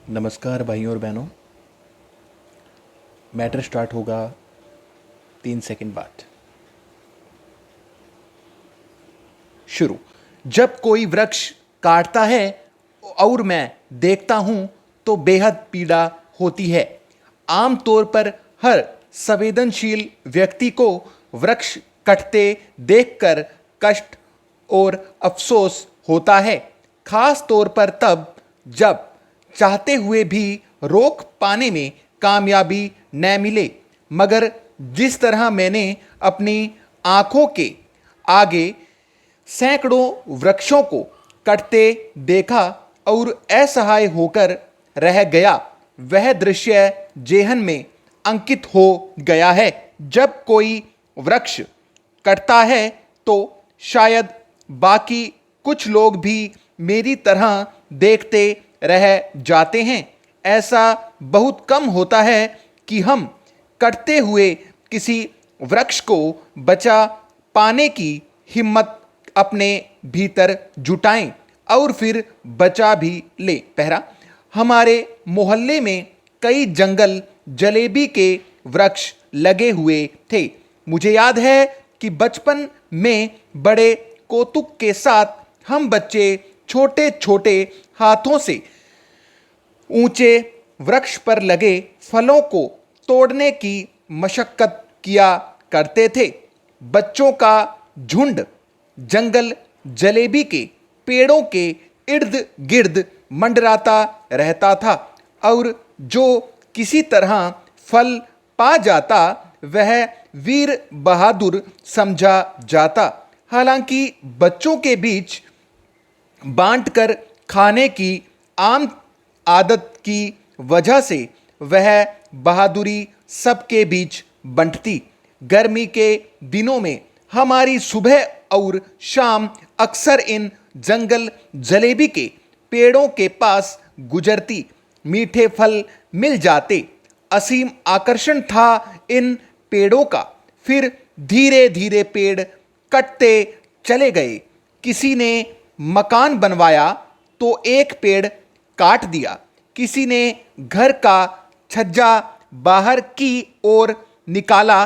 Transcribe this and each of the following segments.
नमस्कार भाइयों और बहनों। मैटर स्टार्ट होगा 3 सेकंड बाद। शुरू। जब कोई वृक्ष काटता है और मैं देखता हूं तो बेहद पीड़ा होती है। आमतौर पर हर संवेदनशील व्यक्ति को वृक्ष कटते देखकर कष्ट और अफसोस होता है, खास तौर पर तब जब चाहते हुए भी रोक पाने में कामयाबी न मिले। मगर जिस तरह मैंने अपनी आंखों के आगे सैकड़ों वृक्षों को कटते देखा और असहाय होकर रह गया, वह दृश्य जेहन में अंकित हो गया है। जब कोई वृक्ष कटता है तो शायद बाकी कुछ लोग भी मेरी तरह देखते रह जाते हैं। ऐसा बहुत कम होता है कि हम कटते हुए किसी वृक्ष को बचा पाने की हिम्मत अपने भीतर जुटाएं और फिर बचा भी ले। पहरा। हमारे मोहल्ले में कई जंगल जलेबी के वृक्ष लगे हुए थे। मुझे याद है कि बचपन में बड़े कौतुक के साथ हम बच्चे छोटे छोटे हाथों से ऊंचे वृक्ष पर लगे फलों को तोड़ने की मशक्कत किया करते थे। बच्चों का झुंड जंगल जलेबी के पेड़ों के इर्द गिर्द मंडराता रहता था और जो किसी तरह फल पा जाता वह वीर बहादुर समझा जाता। हालांकि बच्चों के बीच बांटकर खाने की आम आदत की वजह से वह बहादुरी सबके बीच बंटती। गर्मी के दिनों में हमारी सुबह और शाम अक्सर इन जंगल जलेबी के पेड़ों के पास गुजरती। मीठे फल मिल जाते। असीम आकर्षण था इन पेड़ों का। फिर धीरे धीरे पेड़ कटते चले गए। किसी ने मकान बनवाया तो एक पेड़ काट दिया। किसी ने घर का छज्जा बाहर की ओर निकाला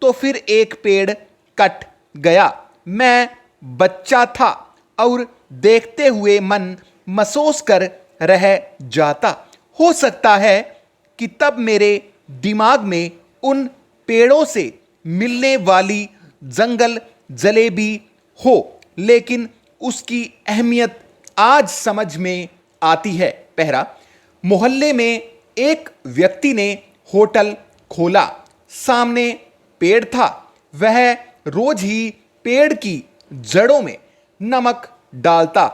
तो फिर एक पेड़ कट गया। मैं बच्चा था और देखते हुए मन महसूस कर रह जाता। हो सकता है कि तब मेरे दिमाग में उन पेड़ों से मिलने वाली जंगल जलेबी हो, लेकिन उसकी अहमियत आज समझ में आती है। पहला। मोहल्ले में एक व्यक्ति ने होटल खोला। सामने पेड़ था। वह रोज ही पेड़ की जड़ों में नमक डालता।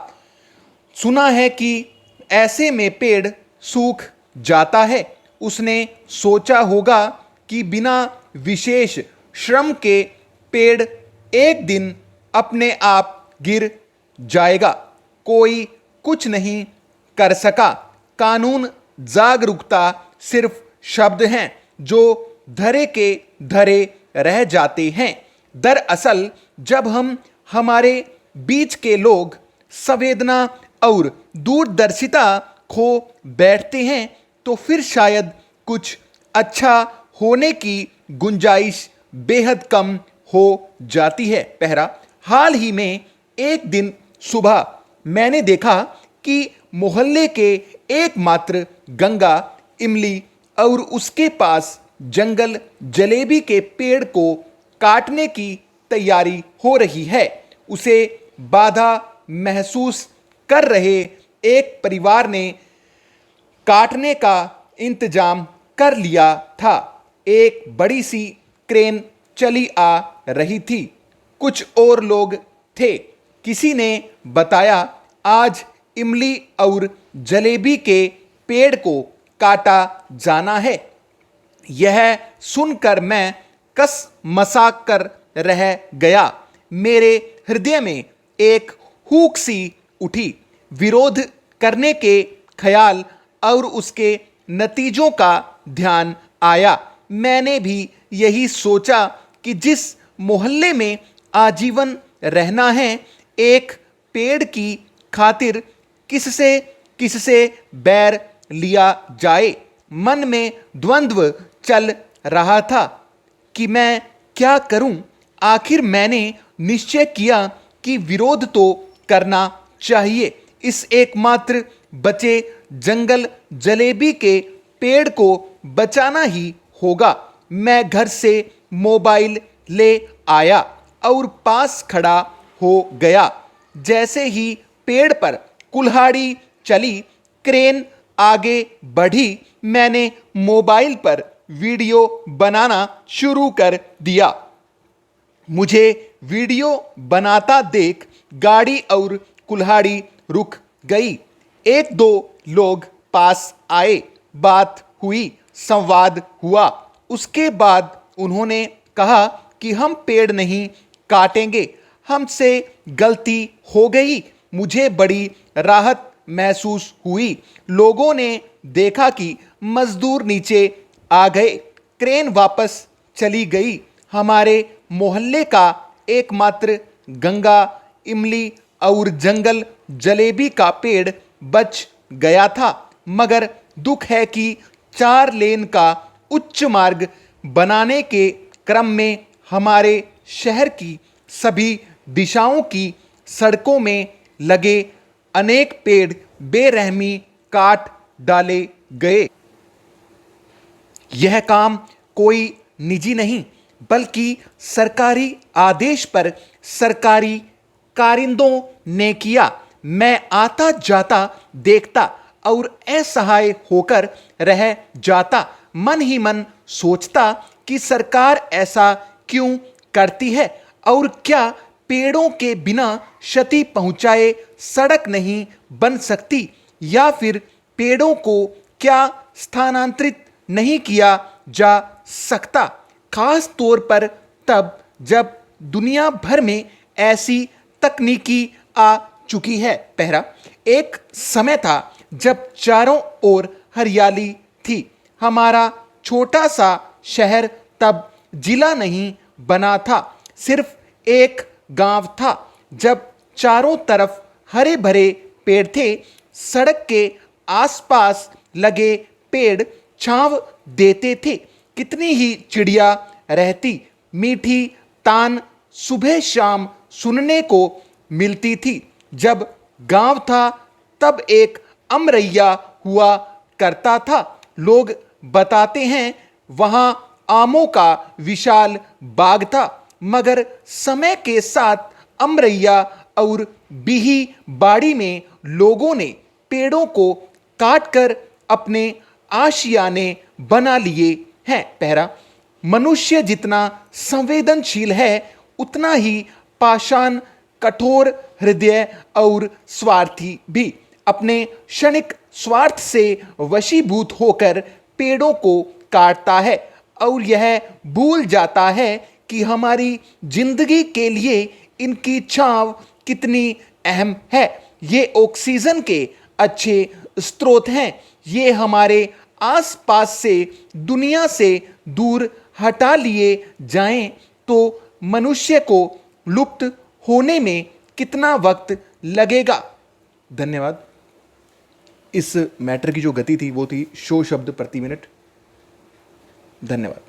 सुना है कि ऐसे में पेड़ सूख जाता है। उसने सोचा होगा कि बिना विशेष श्रम के पेड़ एक दिन अपने आप गिर जाएगा। कोई कुछ नहीं कर सका। कानून जागरूकता सिर्फ शब्द हैं जो धरे के धरे रह जाते हैं। दरअसल जब हम हमारे बीच के लोग संवेदना और दूरदर्शिता खो बैठते हैं तो फिर शायद कुछ अच्छा होने की गुंजाइश बेहद कम हो जाती है। पहला। हाल ही में एक दिन सुबह मैंने देखा कि मोहल्ले के एकमात्र गंगा इमली और उसके पास जंगल जलेबी के पेड़ को काटने की तैयारी हो रही है। उसे बाधा महसूस कर रहे एक परिवार ने काटने का इंतजाम कर लिया था। एक बड़ी सी क्रेन चली आ रही थी। कुछ और लोग थे। किसी ने बताया आज इमली और जलेबी के पेड़ को काटा जाना है। यह सुनकर मैं कस मसाक कर रह गया। मेरे हृदय में एक हुक सी उठी। विरोध करने के ख्याल और उसके नतीजों का ध्यान आया। मैंने भी यही सोचा कि जिस मोहल्ले में आजीवन रहना है, एक पेड़ की खातिर किससे किससे बैर लिया जाए। मन में द्वंद्व चल रहा था कि मैं क्या करूं। आखिर मैंने निश्चय किया कि विरोध तो करना चाहिए। इस एकमात्र बचे जंगल जलेबी के पेड़ को बचाना ही होगा। मैं घर से मोबाइल ले आया और पास खड़ा हो गया। जैसे ही पेड़ पर कुल्हाड़ी चली, क्रेन आगे बढ़ी, मैंने मोबाइल पर वीडियो बनाना शुरू कर दिया। मुझे वीडियो बनाता देख गाड़ी और कुल्हाड़ी रुक गई। एक दो लोग पास आए, बात हुई, संवाद हुआ। उसके बाद उन्होंने कहा कि हम पेड़ नहीं काटेंगे, हमसे गलती हो गई। मुझे बड़ी राहत महसूस हुई। लोगों ने देखा कि मजदूर नीचे आ गए, क्रेन वापस चली गई। हमारे मोहल्ले का एकमात्र गंगा, इमली और जंगल जलेबी का पेड़ बच गया था। मगर दुख है कि 4 लेन का उच्च मार्ग बनाने के क्रम में हमारे शहर की सभी दिशाओं की सड़कों में लगे अनेक पेड़ बेरहमी काट डाले गए। यह काम कोई निजी नहीं, बल्कि सरकारी आदेश पर सरकारी कारिंदों ने किया। मैं आता जाता देखता और असहाय होकर रह जाता। मन ही मन सोचता कि सरकार ऐसा क्यों करती है, और क्या पेड़ों के बिना क्षति पहुंचाए सड़क नहीं बन सकती, या फिर पेड़ों को क्या स्थानांतरित नहीं किया जा सकता। खास तौर पर तब जब दुनिया भर में ऐसी तकनीकी आ चुकी है। पहला, एक समय था जब चारों ओर हरियाली थी। हमारा छोटा सा शहर तब जिला नहीं बना था, सिर्फ एक गांव था। जब चारों तरफ हरे भरे पेड़ थे, सड़क के आसपास लगे पेड़ छांव देते थे। कितनी ही चिड़िया रहती, मीठी तान सुबह शाम सुनने को मिलती थी। जब गांव था तब एक अमरैया हुआ करता था। लोग बताते हैं वहां आमों का विशाल बाग था, मगर समय के साथ अमरैया और बिही बाड़ी में लोगों ने पेड़ों को काटकर अपने आशियाने बना लिए हैं। पहला, मनुष्य जितना संवेदनशील है, उतना ही पाषाण, कठोर हृदय और स्वार्थी भी। अपने क्षणिक स्वार्थ से वशीभूत होकर पेड़ों को काटता है और यह भूल जाता है कि हमारी जिंदगी के लिए इनकी छांव कितनी अहम है। ये ऑक्सीजन के अच्छे स्रोत हैं। ये हमारे आसपास से दुनिया से दूर हटा लिए जाएं तो मनुष्य को लुप्त होने में कितना वक्त लगेगा। धन्यवाद। इस मैटर की जो गति थी वो थी 100 शब्द प्रति मिनट। धन्यवाद।